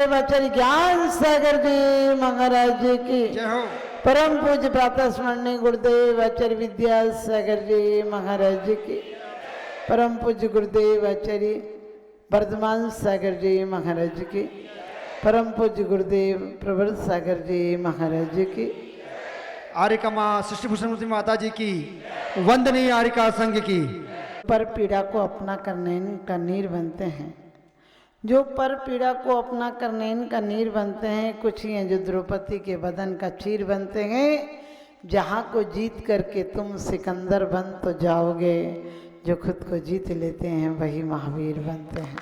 आचार्य ज्ञान सागर जी महाराज जी की जय हो। परम पूज्य प्रातः स्मरणीय गुरुदेव आचार्य विद्यासागर जी महाराज जी की परम पूज्य गुरुदेव आचार्य वर्धमान सागर जी महाराज जी की परम पूज्य गुरुदेव प्रवर सागर जी महाराज जी की आर्यकमा सृष्टि भूषण माता जी की वंदनीय आर्यका संघ की। पर पीड़ा को अपना करने का नीर बनते हैं, जो पर पीड़ा को अपना करने का नीर बनते हैं, कुछ ही हैं जो द्रौपदी के बदन का चीर बनते हैं। जहाँ को जीत करके तुम सिकंदर बन तो जाओगे, जो खुद को जीत लेते हैं वही महावीर बनते हैं।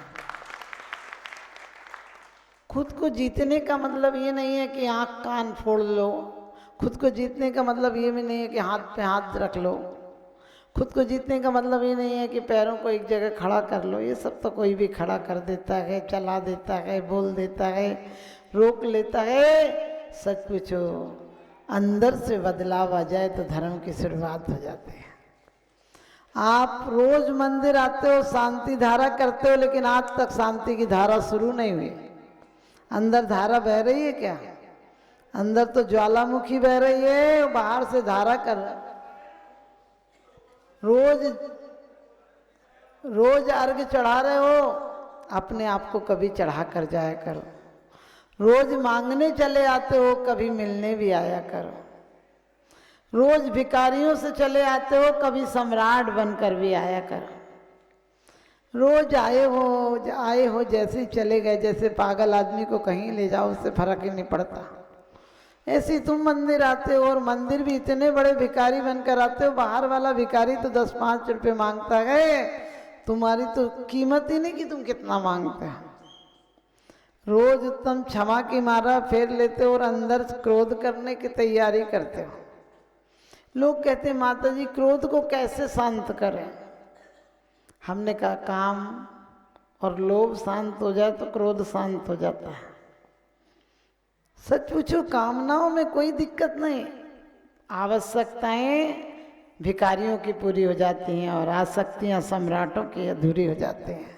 खुद को जीतने का मतलब ये नहीं है कि आँख कान फोड़ लो, खुद को जीतने का मतलब ये भी नहीं है कि हाथ पे हाथ रख लो, खुद को जीतने का मतलब ये नहीं है कि पैरों को एक जगह खड़ा कर लो। ये सब तो कोई भी खड़ा कर देता है, चला देता है, बोल देता है, रोक लेता है। सच पूछो, अंदर से बदलाव आ जाए तो धर्म की शुरुआत हो जाती है। आप रोज मंदिर आते हो, शांति धारा करते हो, लेकिन आज तक शांति की धारा शुरू नहीं हुई। अंदर धारा बह रही है क्या? अंदर तो ज्वालामुखी बह रही है, बाहर से धारा कर रहा है। रोज अर्घ चढ़ा रहे हो, अपने आप को कभी चढ़ा कर जाया करो। रोज मांगने चले आते हो, कभी मिलने भी आया करो। रोज भिखारियों से चले आते हो, कभी सम्राट बनकर भी आया करो। रोज आए हो जैसे ही चले गए, जैसे पागल आदमी को कहीं ले जाओ उससे फर्क ही नहीं पड़ता। ऐसे तुम मंदिर आते हो और मंदिर भी इतने बड़े भिखारी बनकर आते हो। बाहर वाला भिखारी तो 10-5 रुपये मांगता है, तुम्हारी तो कीमत ही नहीं कि तुम कितना मांगते हो। रोज तुम क्षमा की मारा फेर लेते हो और अंदर क्रोध करने की तैयारी करते हो। लोग कहते हैं माता जी क्रोध को कैसे शांत करें? हमने कहा काम और लोभ शांत हो जाए तो क्रोध शांत हो जाता है। सच पूछो, कामनाओं में कोई दिक्कत नहीं, आवश्यकताएं भिखारियों की पूरी हो जाती हैं और आसक्तियां सम्राटों की अधूरी हो जाती हैं।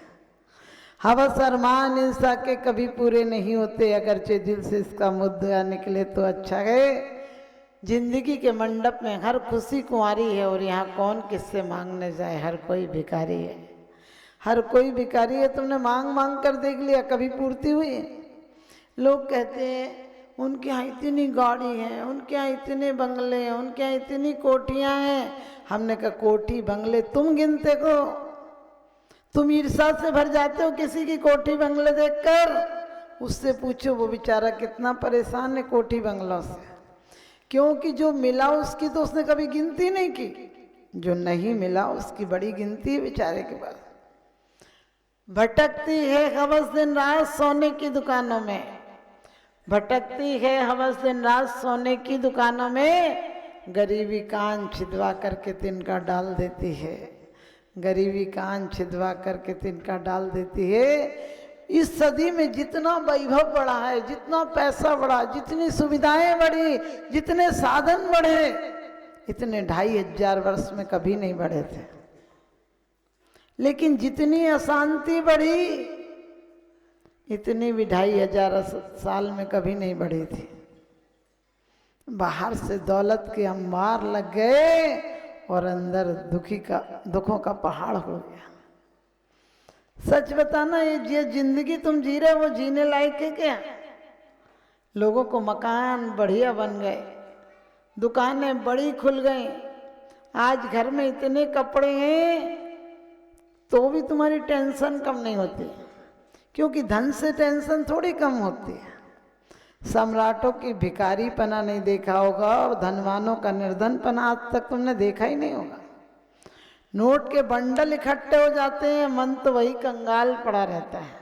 हवस अरमान इंसान के कभी पूरे नहीं होते, अगरचे दिल से इसका मुद्दा निकले तो अच्छा है। जिंदगी के मंडप में हर खुशी कुंवारी है और यहाँ कौन किससे मांगने जाए, हर कोई भिखारी है, हर कोई भिखारी है। तुमने मांग मांग कर देख लिया, कभी पूर्ति हुई? लोग कहते हैं उनके यहाँ इतनी गाड़ी है, उनके यहाँ इतने बंगले हैं, उनके यहाँ इतनी कोठियाँ हैं। हमने कहा कोठी बंगले तुम गिनते को? तुम ईर्ष्या से भर जाते हो किसी की कोठी बंगले देखकर? उससे पूछो वो बेचारा कितना परेशान है कोठी बंगलों से, क्योंकि जो मिला उसकी तो उसने कभी गिनती नहीं की, जो नहीं मिला उसकी बड़ी गिनती है बेचारे के पास। भटकती है हवस दिन रात सोने की दुकानों में, भटकती है हवस दिन रात सोने की दुकानों में। गरीबी कान छिदवा करके तिनका डाल देती है, गरीबी कान छिदवा करके तिनका डाल देती है। इस सदी में जितना वैभव बढ़ा है, जितना पैसा बढ़ा, जितनी सुविधाएं बढ़ी, जितने साधन बढ़े, इतने 2500 वर्ष में कभी नहीं बढ़े थे। लेकिन जितनी अशांति बढ़ी, इतनी भी 2500 साल में कभी नहीं बढ़ी थी। बाहर से दौलत के अंबार लग गए और अंदर दुखों का पहाड़ हो गया। सच बताना, ये जिंदगी तुम जी रहे हो वो जीने लायक है क्या? लोगों को मकान बढ़िया बन गए, दुकानें बड़ी खुल गई, आज घर में इतने कपड़े हैं तो भी तुम्हारी टेंशन कम नहीं होती, क्योंकि धन से टेंशन थोड़ी कम होती है। सम्राटों की भिखारीपना नहीं देखा होगा और धनवानों का निर्धनपना आज तक तुमने देखा ही नहीं होगा। नोट के बंडल इकट्ठे हो जाते हैं, मन तो वही कंगाल पड़ा रहता है।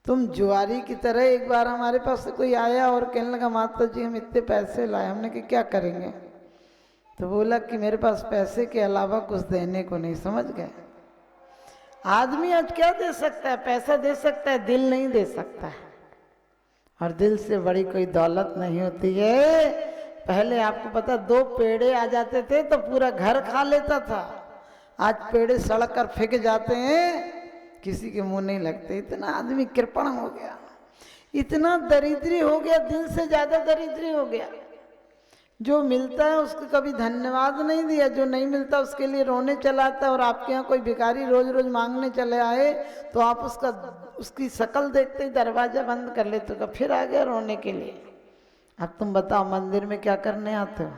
तुम जुआरी की तरह, एक बार हमारे पास कोई आया और कहने लगा माता जी हम इतने पैसे लाए। हमने कि क्या करेंगे? तो बोला कि मेरे पास पैसे के अलावा कुछ देने को नहीं। समझ गए? आदमी आज क्या दे सकता है? पैसा दे सकता है, दिल नहीं दे सकता है। और दिल से बड़ी कोई दौलत नहीं होती है। पहले आपको पता 2 पेड़े आ जाते थे तो पूरा घर खा लेता था, आज पेड़े सड़क कर फेंक जाते हैं, किसी के मुंह नहीं लगते। इतना आदमी कृपण हो गया। इतना दरिद्री हो गया, दिल से ज्यादा दरिद्री हो गया। जो मिलता है उसको कभी धन्यवाद नहीं दिया, जो नहीं मिलता उसके लिए रोने चलाता है। और आपके यहाँ कोई भिखारी रोज रोज मांगने चले आए तो आप उसकी शक्ल देखते ही दरवाजा बंद कर लेते हो, फिर आ गया रोने के लिए। अब तुम बताओ मंदिर में क्या करने आते हो?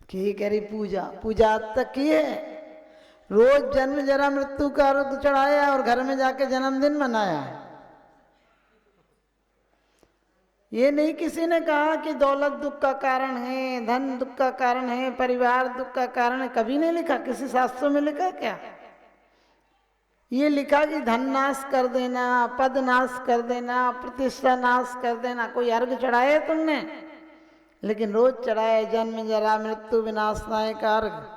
कि कह रही पूजा, पूजा आज तक की है? रोज जन्म जरा मृत्यु का अर्घ चढ़ाया और घर में जाके जन्मदिन मनाया है। ये नहीं किसी ने कहा कि दौलत दुख का कारण है, धन दुख का कारण है, परिवार दुख का कारण है, कभी नहीं लिखा। किसी शास्त्रों में लिखा क्या? ये लिखा कि धन नाश कर देना, पद नाश कर देना, प्रतिष्ठा नाश कर देना। कोई अर्घ चढ़ाया तुमने? लेकिन रोज चढ़ाए जन्म जरा मृत्यु विनाशनाय का अर्घ।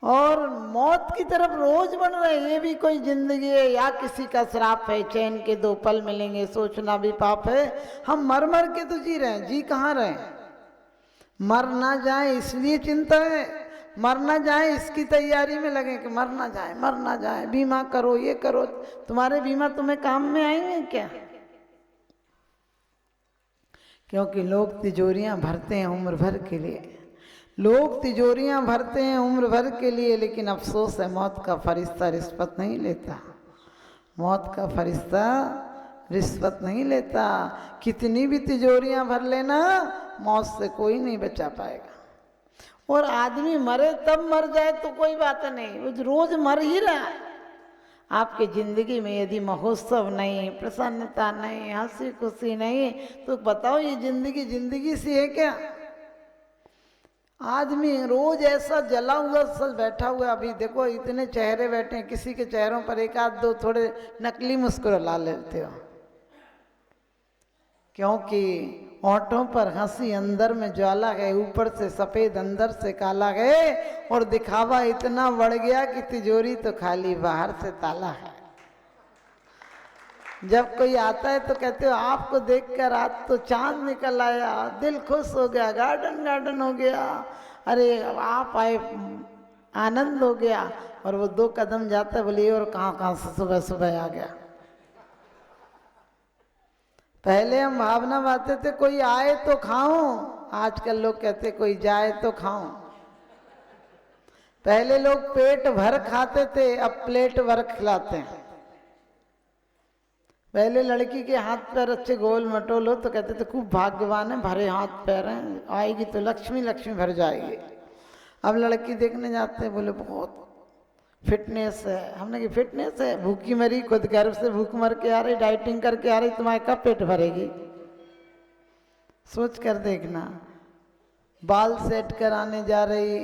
और मौत की तरफ रोज बढ़ रहे। ये भी कोई जिंदगी है या किसी का श्राप है? चैन के 2 पल मिलेंगे, सोचना भी पाप है। हम मर मर के तो जी रहे हैं, जी कहाँ रहे? मर ना जाए इसलिए चिंता है, मर ना जाए इसकी तैयारी में लगे कि मर ना जाए, मर ना जाए। बीमा करो, ये करो। तुम्हारे बीमा तुम्हें काम में आएंगे क्या? क्योंकि लोग तिजोरियां भरते हैं उम्र भर के लिए, लोग तिजोरियां भरते हैं उम्र भर के लिए, लेकिन अफसोस है मौत का फरिश्ता रिश्वत नहीं लेता। मौत का फरिश्ता रिश्वत नहीं लेता। कितनी भी तिजोरियां भर लेना, मौत से कोई नहीं बचा पाएगा। और आदमी मरे तब मर जाए तो कोई बात नहीं, वो रोज मर ही रहा है। आपकी जिंदगी में यदि महोत्सव नहीं, प्रसन्नता नहीं, हंसी खुशी नहीं, तो बताओ ये जिंदगी जिंदगी सी है क्या? आदमी रोज ऐसा जला हुआ सल बैठा हुआ। अभी देखो इतने चेहरे बैठे हैं, किसी के चेहरों पर एक आध दो थोड़े नकली मुस्कुरा लेते हो, क्योंकि होंठों पर हंसी, अंदर में ज्वाला है, ऊपर से सफेद अंदर से काला है। और दिखावा इतना बढ़ गया कि तिजोरी तो खाली, बाहर से ताला है। जब कोई आता है तो कहते हो आपको देखकर आज तो चांद निकल आया, दिल खुश हो गया, गार्डन गार्डन हो गया, अरे आप आए आनंद हो गया। और वो 2 कदम जाता है, बोलिए और कहाँ से सुबह सुबह आ गया। पहले हम भावना बाते थे कोई आए तो खाऊं, आजकल लोग कहते कोई जाए तो खाऊं। पहले लोग पेट भर खाते थे, अब प्लेट भर खिलाते हैं। पहले लड़की के हाथ पैर अच्छे गोल मटोल हो तो कहते थे खूब भाग्यवान है, भरे हाथ पैर हैं, आएगी तो लक्ष्मी लक्ष्मी भर जाएगी। अब लड़की देखने जाते हैं, बोले बहुत फिटनेस है। हमने की फिटनेस है? भूखी मरी, खुद गर्भ से भूख मर के आ रही, डाइटिंग करके आ रही, तुम्हारे कब पेट भरेगी? सोच कर देखना। बाल सेट कराने जा रही,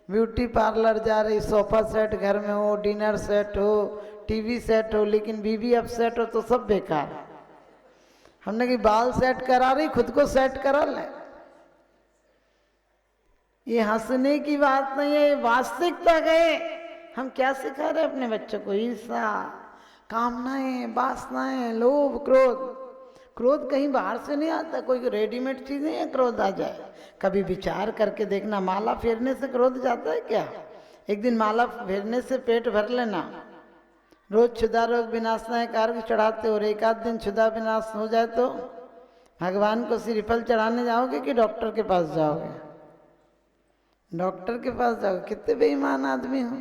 ब्यूटी पार्लर जा रही, सोफा सेट घर में हो, डिनर सेट हो, टीवी सेट हो, लेकिन बीवी अब सेट हो तो सब बेकार। हमने कि बाल सेट करा रही, खुद को सेट करा ले। ये हंसने की बात नहीं है, ये वास्तविकता है। हम क्या सिखा रहे हैं अपने बच्चों को? ईर्ष्या, कामनाएं, वासनाएं, लोभ, क्रोध। क्रोध कहीं बाहर से नहीं आता, कोई रेडीमेड चीज नहीं है क्रोध आ जाए। कभी विचार करके देखना, माला फेरने से क्रोध जाता है क्या? एक दिन माला फेरने से पेट भर लेना। रोज क्षुधा रोग विनाशनाय का अर्घ चढ़ाते हो, और एक आध दिन क्षुधा विनाश हो जाए तो भगवान को श्रीफल चढ़ाने जाओगे कि डॉक्टर के पास जाओगे? डॉक्टर के पास जाओगे। कितने बेईमान आदमी हो।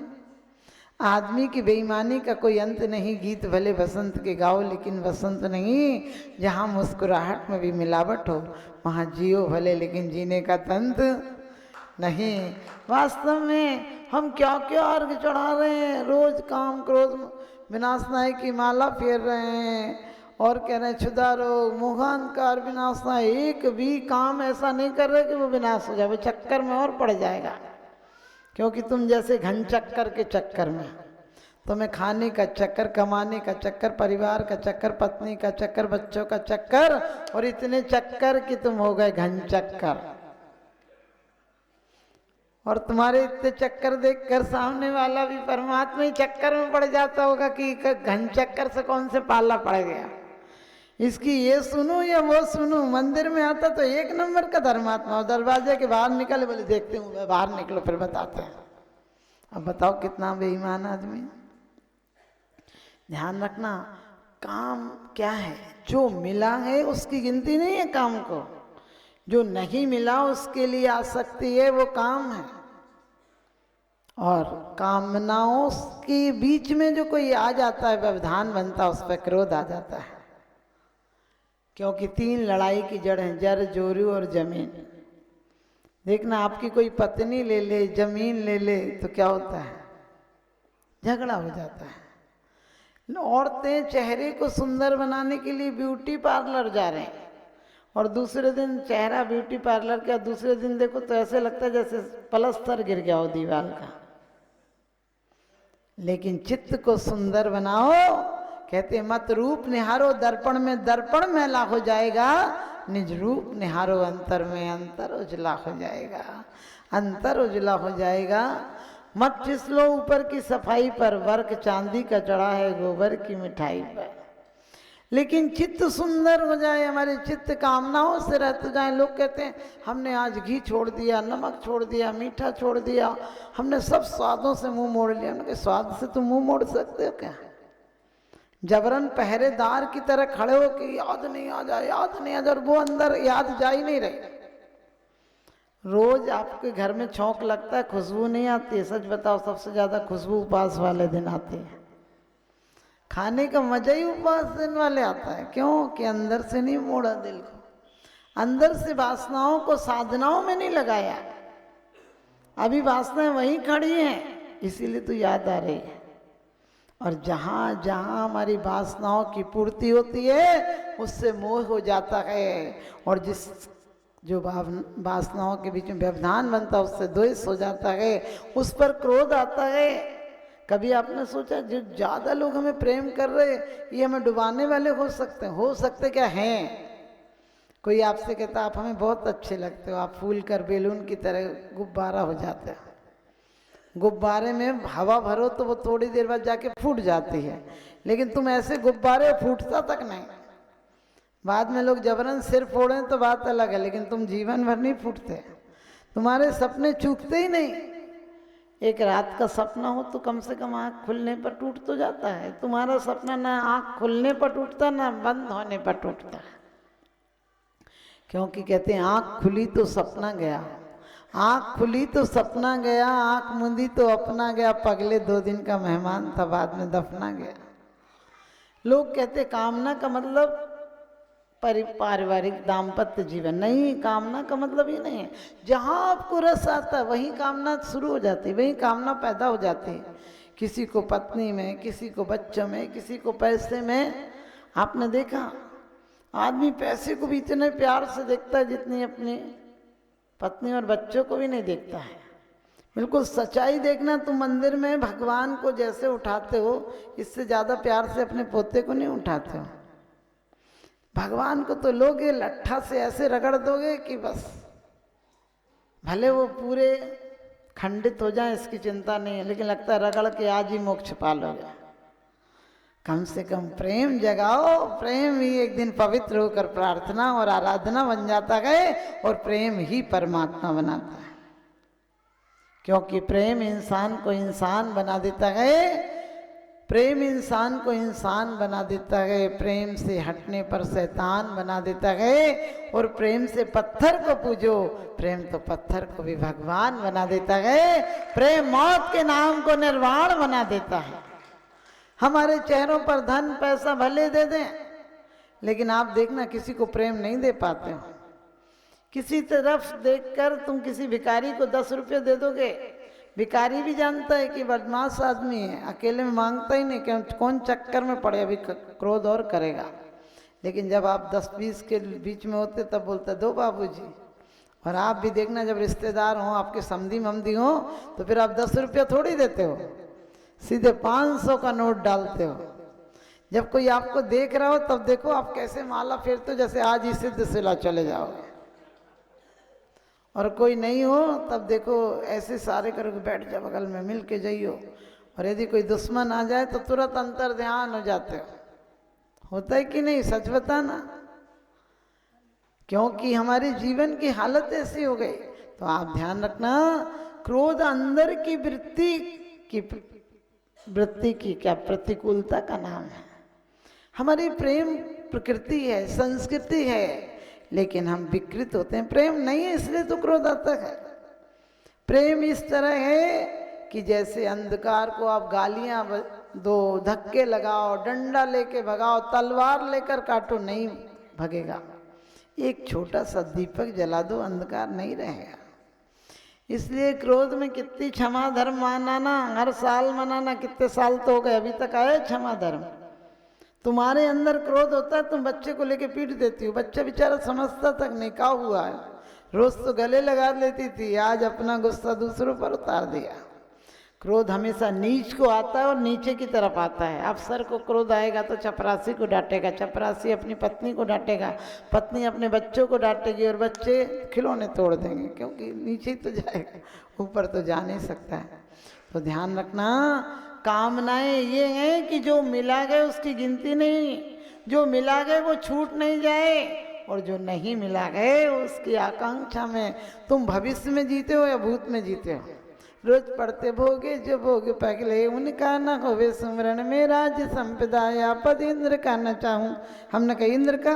आदमी की बेईमानी का कोई अंत नहीं। गीत भले बसंत के गाओ, लेकिन बसंत नहीं। जहाँ मुस्कुराहट में भी मिलावट हो वहाँ जियो भले, लेकिन जीने का तंत नहीं। वास्तव में हम क्या क्या अर्घ चढ़ा रहे हैं, रोज काम क्रोध विनाशनाय की माला फेर रहे हैं और कह रहे हैं क्षुधा रोग मोहांकार विनाशनाय। एक भी काम ऐसा नहीं कर रहे कि वो विनाश हो जाए, वो चक्कर में और पड़ जाएगा। क्योंकि तुम जैसे घन चक्कर के चक्कर में, तुम्हें खाने का चक्कर, कमाने का चक्कर, परिवार का चक्कर, पत्नी का चक्कर, बच्चों का चक्कर, और इतने चक्कर कि तुम हो गए घन चक्कर। और तुम्हारे इतने चक्कर देखकर सामने वाला भी परमात्मा ही चक्कर में पड़ जाता होगा कि घन चक्कर से कौन से पाला पड़ गया, इसकी ये सुनूं या वो सुनूं। मंदिर में आता तो 1 नंबर का धर्मात्मा, और दरवाजे के बाहर निकले बोले देखते हूँ, बाहर निकलो फिर बताते हैं। अब बताओ कितना बेईमान आदमी। ध्यान रखना, काम क्या है? जो मिला है उसकी गिनती नहीं है काम को, जो नहीं मिला उसके लिए आसक्ति है, वो काम है। और कामनाओं के बीच में जो कोई आ जाता है, व्यवधान बनता है, उस पर क्रोध आ जाता है। क्योंकि 3 लड़ाई की जड़ है, जर, जोरू और जमीन। देखना, आपकी कोई पत्नी ले ले, जमीन ले ले, तो क्या होता है? झगड़ा हो जाता है। औरतें चेहरे को सुंदर बनाने के लिए ब्यूटी पार्लर जा रहे हैं, और दूसरे दिन चेहरा ब्यूटी पार्लर का, दूसरे दिन देखो तो ऐसे लगता है जैसे पलस्तर गिर गया हो दीवार का। लेकिन चित्त को सुंदर बनाओ, कहते मत रूप निहारो दर्पण में, दर्पण मैला हो जाएगा, निज रूप निहारो अंतर में, अंतर उजला हो जाएगा, अंतर उजला हो जाएगा। मत फिसलो ऊपर की सफाई पर, वर्क चांदी का चढ़ा है गोबर की मिठाई पर। लेकिन चित्त सुंदर हो जाए, हमारे चित्त कामनाओं से रहते जाए। लोग कहते हैं हमने आज घी छोड़ दिया, नमक छोड़ दिया, मीठा छोड़ दिया, हमने सब स्वादों से मुंह मोड़ लिया। हमने कहा स्वाद से तुम मुंह मोड़ सकते हो क्या? जबरन पहरेदार की तरह खड़े हो कि याद नहीं आ जाए, याद नहीं आ जाए, और वो अंदर याद जा ही नहीं रही। रोज आपके घर में छौंक लगता है, खुशबू नहीं आती है। सच बताओ, सबसे ज्यादा खुशबू उपवास वाले दिन आती है। खाने का मजा ही उपवास दिन वाले आता है। क्यों? कि अंदर से नहीं मोड़ा दिल को, अंदर से वासनाओं को साधनाओं में नहीं लगाया। अभी वासनाएं वहीं खड़ी हैं, इसीलिए तो याद आ रही है। और जहाँ जहाँ हमारी वासनाओं की पूर्ति होती है, उससे मोह हो जाता है। और जिस जो वासनाओं के बीच में व्यवधान बनता है, उससे द्वेष हो जाता है, उस पर क्रोध आता है। कभी आपने सोचा जो ज़्यादा लोग हमें प्रेम कर रहे, ये हमें डुबाने वाले हो सकते हैं? हो सकते क्या हैं? कोई आपसे कहता आप हमें बहुत अच्छे लगते हो, आप फूल कर बेलून की तरह गुब्बारा हो जाते हैं। गुब्बारे में हवा भरो तो वो थोड़ी देर बाद जाके फूट जाती है, लेकिन तुम ऐसे गुब्बारे फूटता तक नहीं। बाद में लोग जबरन सिर फोड़ें तो बात अलग है, लेकिन तुम जीवन भर नहीं फूटते। तुम्हारे सपने चूकते ही नहीं। एक रात का सपना हो तो कम से कम आँख खुलने पर टूट तो जाता है। तुम्हारा सपना ना आँख खुलने पर टूटता, ना बंद होने पर टूटता है। क्योंकि कहते हैं आँख खुली तो सपना गया, आँख खुली तो सपना गया, आँख मूंदी तो अपना गया, पगले 2 दिन का मेहमान था, बाद में दफना गया। लोग कहते कामना का मतलब पारिवारिक दाम्पत्य जीवन नहीं। कामना का मतलब ये नहीं है। जहाँ आपको रस आता है वहीं कामना शुरू हो जाती है, वहीं कामना पैदा हो जाती है। किसी को पत्नी में, किसी को बच्चों में, किसी को पैसे में। आपने देखा आदमी पैसे को भी इतने प्यार से देखता है जितनी अपनी पत्नी और बच्चों को भी नहीं देखता है। बिल्कुल सच्चाई देखना, तुम मंदिर में भगवान को जैसे उठाते हो, इससे ज़्यादा प्यार से अपने पोते को नहीं उठाते हो। भगवान को तो लोगे लट्ठा से ऐसे रगड़ दोगे कि बस, भले वो पूरे खंडित हो जाए इसकी चिंता नहीं है, लेकिन लगता है रगड़ के आज ही मोक्ष पा लोगे। कम से कम प्रेम जगाओ। प्रेम ही एक दिन पवित्र होकर प्रार्थना और आराधना बन जाता है, और प्रेम ही परमात्मा बनाता है। क्योंकि प्रेम इंसान को इंसान बना देता है, प्रेम इंसान को इंसान बना देता है, प्रेम से हटने पर शैतान बना देता है। और प्रेम से पत्थर को पूजो, प्रेम तो पत्थर को भी भगवान बना देता है। प्रेम मौत के नाम को निर्वाण बना देता है। हमारे चेहरों पर धन पैसा भले दे दें, लेकिन आप देखना किसी को प्रेम नहीं दे पाते हो। किसी तरफ देखकर तुम किसी भिखारी को 10 रुपये दे दोगे, भिखारी भी जानता है कि बदमाश आदमी है, अकेले में मांगता ही नहीं, क्यों कौन चक्कर में पड़े, अभी क्रोध और करेगा। लेकिन जब आप 10-20 के बीच में होते तब बोलते दो बाबूजी। और आप भी देखना, जब रिश्तेदार हों, आपके समधी ममदी हों, तो फिर आप 10 रुपया थोड़ी देते हो, सीधे 500 का नोट डालते हो। जब कोई आपको देख रहा हो तब देखो आप कैसे माला फेरते हो, जैसे आज ही सिद्ध सिला चले जाओगे। और कोई नहीं हो तब देखो ऐसे सारे करोगे, बैठ जा बगल में, मिल के जाइयो। और यदि कोई दुश्मन आ जाए तो तुरंत अंतर ध्यान हो जाते हो। होता है कि नहीं? सच बताना। क्योंकि हमारे जीवन की हालत ऐसी हो गई। तो आप ध्यान रखना, क्रोध अंदर की वृत्ति की क्या प्रतिकूलता का नाम है। हमारी प्रेम प्रकृति है, संस्कृति है, लेकिन हम विकृत होते हैं। प्रेम नहीं है इसलिए तो क्रोध आता है। प्रेम इस तरह है कि जैसे अंधकार को आप गालियां दो, धक्के लगाओ, डंडा लेके भगाओ, तलवार लेकर काटो, नहीं भगेगा। एक छोटा सा दीपक जला दो, अंधकार नहीं रहेगा। इसलिए क्रोध में कितनी क्षमा धर्म मनाना, हर साल मनाना, कितने साल तो हो गए अभी तक आए क्षमा धर्म। तुम्हारे अंदर क्रोध होता है, तुम बच्चे को लेके पीट देती हो, बच्चा बेचारा समझता तक नहीं क्या हुआ है, रोज तो गले लगा लेती थी, आज अपना गुस्सा दूसरों पर उतार दिया। क्रोध हमेशा नीच को आता है और नीचे की तरफ आता है। अफसर को क्रोध आएगा तो चपरासी को डांटेगा, चपरासी अपनी पत्नी को डांटेगा, पत्नी अपने बच्चों को डांटेगी और बच्चे खिलौने तोड़ देंगे, क्योंकि नीचे ही तो जाएगा, ऊपर तो जा नहीं सकता है। तो ध्यान रखना, कामनाएं ये हैं कि जो मिला गए उसकी गिनती नहीं, जो मिला गए वो छूट नहीं जाए, और जो नहीं मिला गए उसकी आकांक्षा में तुम भविष्य में जीते हो या भूत में जीते हो। रोज पढ़ते भोगे जो भोग पगले, उनका न होवे सुमरण में, राज्य संपदा या पद इंद्र का न चाहूं। हमने कहा इंद्र का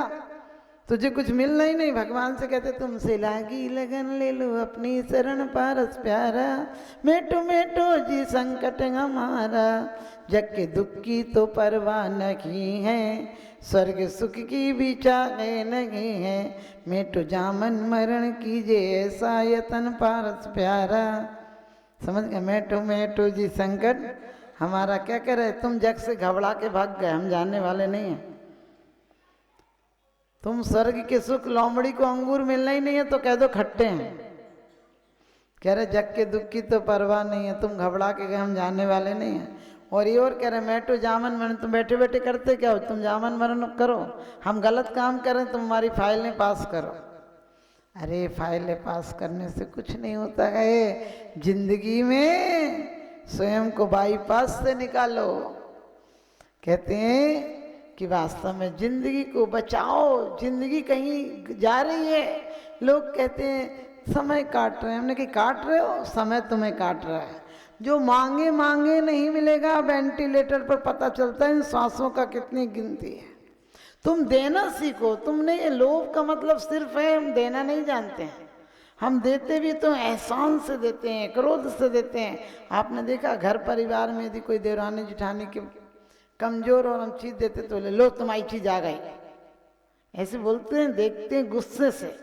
तुझे कुछ मिलना ही नहीं। भगवान से कहते तुमसे लागी लगन ले लो अपनी शरण पारस प्यारा, मेटो मेटो जी संकट हमारा, जग के दुख की तो परवाह नहीं है, स्वर्ग सुख की भी चाहे नहीं है, मेटो जामन मरण कीजिए ऐसा यतन पारस प्यारा। समझ गए? मेटो मेटो जी संकट हमारा। क्या कह रहे, तुम जग से घबरा के भाग गए, हम जानने वाले नहीं हैं। तुम स्वर्ग के सुख, लोमड़ी को अंगूर मिलना ही नहीं है तो कह दो खट्टे हैं। कह रहे जग के दुख की तो परवाह नहीं है, तुम घबरा के गए, हम जानने वाले नहीं हैं। और ये और कह रहे मेटो जामन मरण, तुम बैठे बैठे करते क्या हो, तुम जामन मरण करो, हम गलत काम करें तुम हमारी फाइलें पास करो। अरे फाइलें पास करने से कुछ नहीं होता है, जिंदगी में स्वयं को बाईपास से निकालो। कहते हैं कि वास्तव में जिंदगी को बचाओ, जिंदगी कहीं जा रही है। लोग कहते हैं समय काट रहे हैं, हमने कहा काट रहे हो, समय तुम्हें काट रहा है। जो मांगे मांगे नहीं मिलेगा, वेंटिलेटर पर पता चलता है इन सांसों का कितनी गिनती है। तुम देना सीखो, तुमने ये लोभ का मतलब सिर्फ है हम देना नहीं जानते हैं। हम देते भी तो एहसान से देते हैं, क्रोध से देते हैं। आपने देखा घर परिवार में यदि कोई देवरानी जिठानी के कमजोर और हम चीज देते तो ले लो तुम्हारी चीज आ गई, ऐसे बोलते हैं, देखते हैं गुस्से से।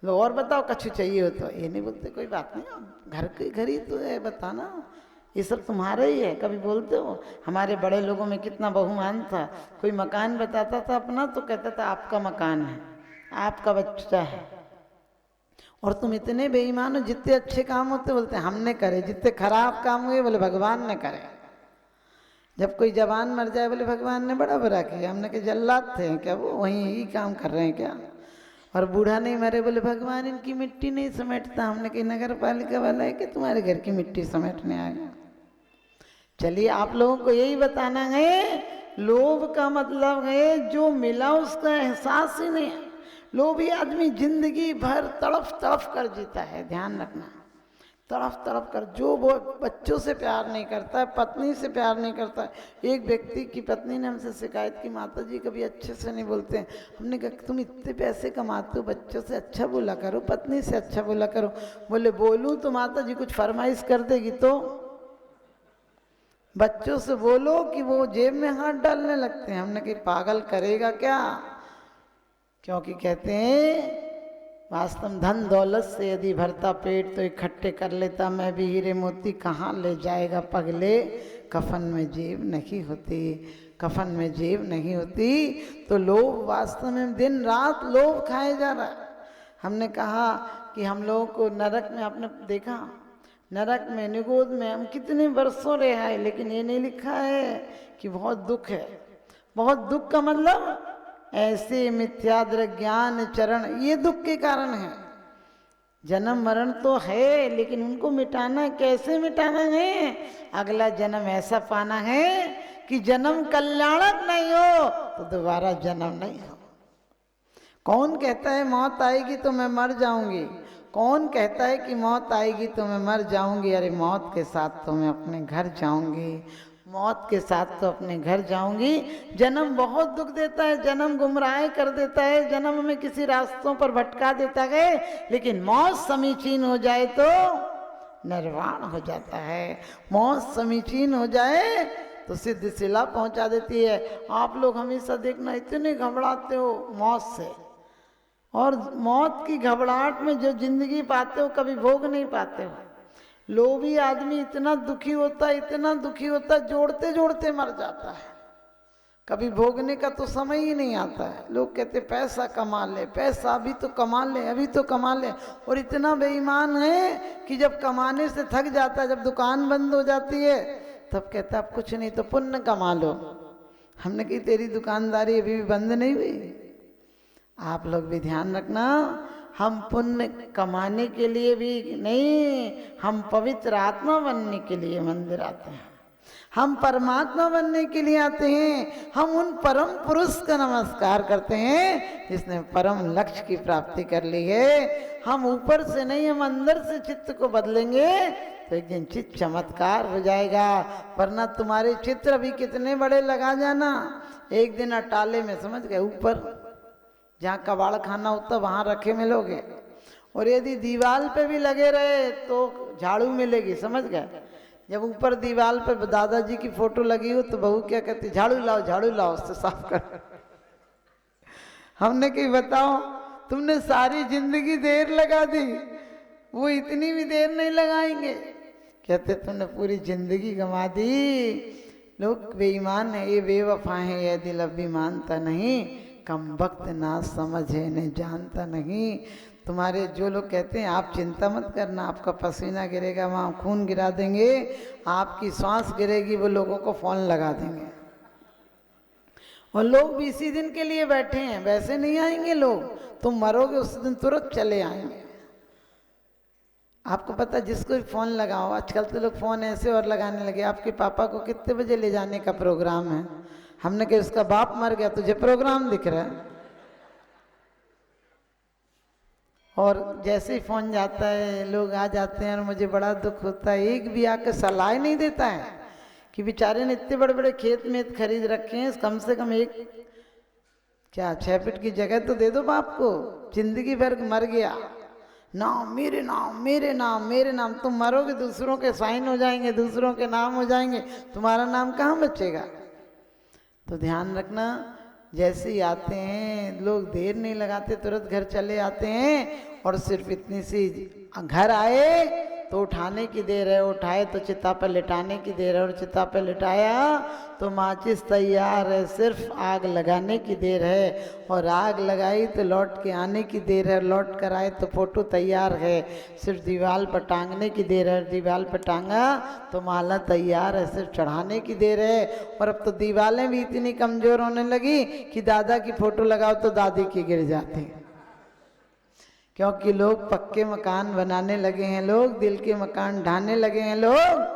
लो और बताओ कछु चाहिए हो तो, ये नहीं बोलते कोई बात नहीं घर के घर ही तो है, बताना ये सब तुम्हारा ही है। कभी बोलते हो हमारे बड़े लोगों में कितना बहुमान था, कोई मकान बताता था अपना तो कहता था आपका मकान है, आपका बच्चा है। और तुम इतने बेईमान हो, जितने अच्छे काम होते बोलते हमने करे, जितने खराब काम हुए बोले भगवान ने करे। जब कोई जवान मर जाए बोले भगवान ने बड़ा बुरा किया, हमने कहा जल्लाद थे क्या वो, वहीं यही काम कर रहे हैं क्या। और बूढ़ा नहीं मरे बोले भगवान इनकी मिट्टी नहीं समेटता, हमने कही नगर पालिका वाला है कि तुम्हारे घर की मिट्टी समेटने आ गया। चलिए आप लोगों को यही बताना है, लोभ का मतलब है जो मिला उसका एहसास ही नहीं है। लोभी आदमी जिंदगी भर तड़फ तड़फ कर जीता है, ध्यान रखना, तड़फ तड़फ कर। जो वो बच्चों से प्यार नहीं करता है, पत्नी से प्यार नहीं करता है। एक व्यक्ति की पत्नी ने हमसे शिकायत की, माता जी कभी अच्छे से नहीं बोलते हैं। हमने कहा तुम इतने पैसे कमाते हो, बच्चों से अच्छा बोला करो, पत्नी से अच्छा बोला करो। बोले बोलूं तो माता जी कुछ फरमाइश कर देगी, तो बच्चों से बोलो कि वो जेब में हाथ डालने लगते हैं। हमने कही पागल करेगा क्या, क्योंकि कहते हैं वास्तव में धन दौलत से यदि भरता पेट तो इकट्ठे कर लेता मैं भी हीरे मोती, कहाँ ले जाएगा पगले, कफन में जेब नहीं होती, कफन में जेब नहीं होती। तो लोभ वास्तव में दिन रात लोभ खाए जा रहा है। हमने कहा कि हम लोगों को नरक में, आपने देखा नरक में निगोद में हम कितने वर्षों रहे हैं, लेकिन ये नहीं लिखा है कि बहुत दुख है। बहुत दुख का मतलब ऐसे मिथ्याद्र ज्ञान चरण, ये दुख के कारण है। जन्म मरण तो है, लेकिन उनको मिटाना, कैसे मिटाना है, अगला जन्म ऐसा पाना है कि जन्म कल्याणक नहीं हो तो दोबारा जन्म नहीं हो। कौन कहता है मौत आएगी तो मैं मर जाऊंगी, कौन कहता है कि मौत आएगी तो मैं मर जाऊंगी। अरे मौत के साथ तो मैं अपने घर जाऊंगी, मौत के साथ तो अपने घर जाऊंगी। जन्म बहुत दुख देता है, जन्म गुमराह कर देता है, जन्म में किसी रास्तों पर भटका देता है, लेकिन मौत समीचीन हो जाए तो निर्वाण हो जाता है। मौत समीचीन हो जाए तो सिद्ध शिला पहुंचा देती है। आप लोग हमेशा देखना इतने घबराते हो मौत से, और मौत की घबराहट में जो जिंदगी पाते हो कभी भोग नहीं पाते हो। लोभी आदमी इतना दुखी होता है, इतना दुखी होता है, जोड़ते जोड़ते मर जाता है। कभी भोगने का तो समय ही नहीं आता है। लोग कहते पैसा कमा ले, पैसा अभी तो कमा ले, अभी तो कमा ले, और इतना बेईमान है कि जब कमाने से थक जाता है, जब दुकान बंद हो जाती है तब कहता अब कुछ नहीं तो पुण्य कमा लो। हमने कही तेरी दुकानदारी अभी भी बंद नहीं हुई। आप लोग भी ध्यान रखना, हम पुण्य कमाने के लिए भी नहीं, हम पवित्र आत्मा बनने के लिए मंदिर आते हैं, हम परमात्मा बनने के लिए आते हैं। हम उन परम पुरुष का नमस्कार करते हैं जिसने परम लक्ष्य की प्राप्ति कर ली है। हम ऊपर से नहीं, हम अंदर से चित्त को बदलेंगे तो एक दिन चित्त चमत्कार हो जाएगा। वरना तुम्हारे चित्र अभी कितने बड़े लगा जाना, एक दिन अटाले में, समझ गए, ऊपर जहाँ कबाड़ खाना होता वहाँ रखे मिलोगे, और यदि दीवार पे भी लगे रहे तो झाड़ू मिलेगी, समझ गए। जब ऊपर दीवार पे दादाजी की फोटो लगी हो तो बहू क्या कहती, झाड़ू लाओ झाड़ू लाओ, उससे साफ कर। हमने कही बताओ, तुमने सारी जिंदगी देर लगा दी, वो इतनी भी देर नहीं लगाएंगे। कहते तुमने पूरी जिंदगी गंवा दी। लोग बेईमान है, ये बेवफा है, ये दिल अभी मानता नहीं, कम वक्त ना समझे नहीं जानता नहीं। तुम्हारे जो लोग कहते हैं आप चिंता मत करना, आपका पसीना गिरेगा, वहाँ खून गिरा देंगे, आपकी सांस गिरेगी, वो लोगों को फ़ोन लगा देंगे। और लोग भी इसी दिन के लिए बैठे हैं, वैसे नहीं आएंगे लोग, तुम मरोगे उस दिन तुरंत चले आएंगे। आपको पता, जिसको भी फ़ोन लगाओ, आजकल तो लोग फ़ोन ऐसे और लगाने लगे, आपके पापा को कितने बजे ले जाने का प्रोग्राम है? हमने कहा उसका बाप मर गया, तुझे प्रोग्राम दिख रहा है। और जैसे ही फ़ोन जाता है लोग आ जाते हैं, और मुझे बड़ा दुख होता है, एक भी आकर सलाह नहीं देता है कि बेचारे ने इतने बड़े बड़े खेत में खरीद रखे हैं, कम से कम एक क्या 6 फीट की जगह तो दे दो बाप को। जिंदगी भर मर गया, नाम मेरे नाम मेरे नाम मेरे नाम, तुम मरोगे दूसरों के साइन हो जाएंगे, दूसरों के नाम हो जाएंगे, तुम्हारा नाम कहाँ बचेगा? तो ध्यान रखना, जैसे ही आते हैं लोग देर नहीं लगाते, तुरंत घर चले आते हैं। और सिर्फ इतनी सी, घर आए तो उठाने की देर है, उठाए तो चिता पर लिटाने की देर है, और चिता पर लिटाया तो माचिस तैयार है, सिर्फ आग लगाने की देर है, और आग लगाई तो लौट के आने की देर है, लौट कर आए तो फोटो तैयार है, सिर्फ दीवार पर टांगने की देर है, दीवार पर टांगा तो माला तैयार है, सिर्फ चढ़ाने की देर है। और अब तो दीवारें भी इतनी कमज़ोर होने लगी कि दादा की फोटो लगाओ तो दादी की गिर जाती, क्योंकि लोग पक्के मकान बनाने लगे हैं, लोग दिल के मकान ढाने लगे हैं लोग,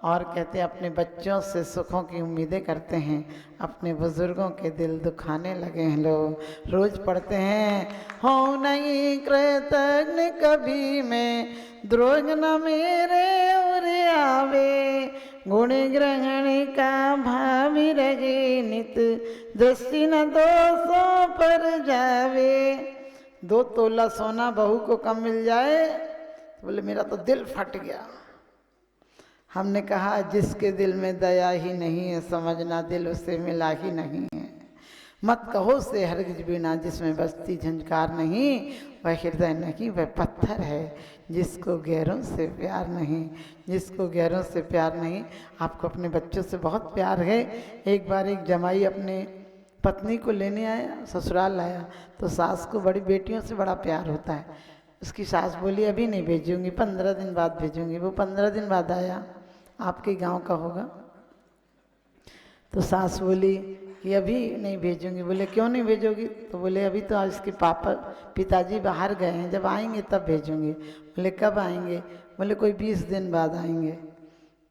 और कहते हैं अपने बच्चों से सुखों की उम्मीदें करते हैं, अपने बुजुर्गों के दिल दुखाने लगे हैं लोग। रोज पढ़ते हैं, हो नहीं कृतज्ञ कभी मैं, द्रोह न मेरे उरे आवे, गुण ग्रहण का भावी रहे नित, दृष्टि न दोषों पर जावे। 2 तोला सोना बहू को कम मिल जाए तो बोले मेरा तो दिल फट गया। हमने कहा जिसके दिल में दया ही नहीं है, समझना दिल उससे मिला ही नहीं है। मत कहो से हरगिज बिना, जिसमें बसती झंझकार नहीं, वह हृदय नहीं वह पत्थर है, जिसको गैरों से प्यार नहीं, जिसको गैरों से प्यार नहीं। आपको अपने बच्चों से बहुत प्यार है। एक बार एक जमाई अपने पत्नी को लेने आया, ससुराल आया, तो सास को बड़ी बेटियों से बड़ा प्यार होता है। उसकी सास बोली अभी नहीं भेजूंगी, 15 दिन बाद भेजूंगी। वो 15 दिन बाद आया, आपके गांव का होगा। तो सास बोली कि अभी नहीं भेजूंगी। बोले क्यों नहीं भेजोगी? तो बोले अभी तो इसके पिताजी बाहर गए हैं, जब आएंगे तब भेजूंगी। बोले कब आएंगे? बोले कोई 20 दिन बाद आएंगे।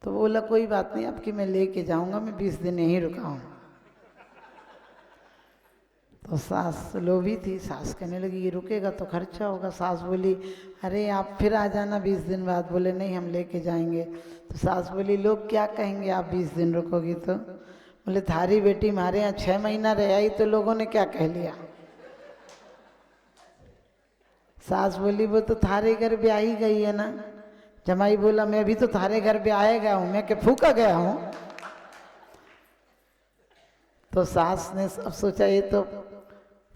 तो बोला कोई बात नहीं, अब कि मैं लेके जाऊंगा, मैं 20 दिन यहीं रुका हूँ। तो सास लोभी थी, सास कहने लगी ये रुकेगा तो खर्चा होगा। सास बोली अरे आप फिर आ जाना 20 दिन बाद। बोले नहीं हम लेके जाएंगे। तो सास बोली लोग क्या कहेंगे आप 20 दिन रुकोगी तो? बोले थारी बेटी हमारे यहाँ 6 महीना रह आई तो लोगों ने क्या कह लिया। सास बोली वो तो थारे घर ब्याही गई है ना। जमाई बोला मैं भी तो थारे घर ब्याहे गया हूँ, मैं क्या फूका गया हूँ। तो सास ने अब सोचा ये तो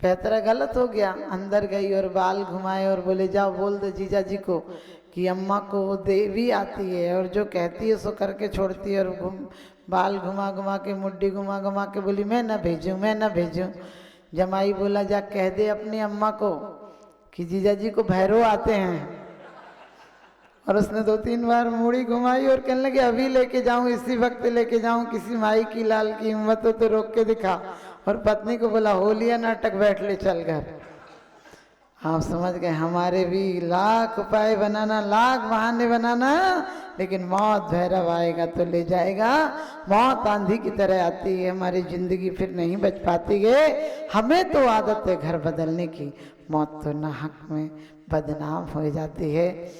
पैतरा गलत हो गया। अंदर गई और बाल घुमाए और बोले जाओ बोल दो जीजा जी को कि अम्मा को वो देवी आती है और जो कहती है सो करके छोड़ती है। और बाल घुमा घुमा के मुड्डी घुमा घुमा के बोली मैं ना भेजूँ मैं ना भेजूँ। जमाई बोला जा कह दे अपनी अम्मा को कि जीजा जी को भैरव आते हैं। और उसने 2-3 बार मूड़ी घुमाई और कहने लगे अभी लेके जाऊं, इसी वक्त लेके जाऊं, किसी माई की लाल की हिम्मत हो तो रोक के दिखा। और पत्नी को बोला हो लिया नाटक, बैठ ले चल घर। आप समझ गए हमारे भी लाख उपाय बनाना, लाख बहाने बनाना, लेकिन मौत भैरव आएगा तो ले जाएगा। मौत आंधी की तरह आती है, हमारी जिंदगी फिर नहीं बच पाती है। हमें तो आदत है घर बदलने की, मौत तो नाहक में बदनाम हो जाती है।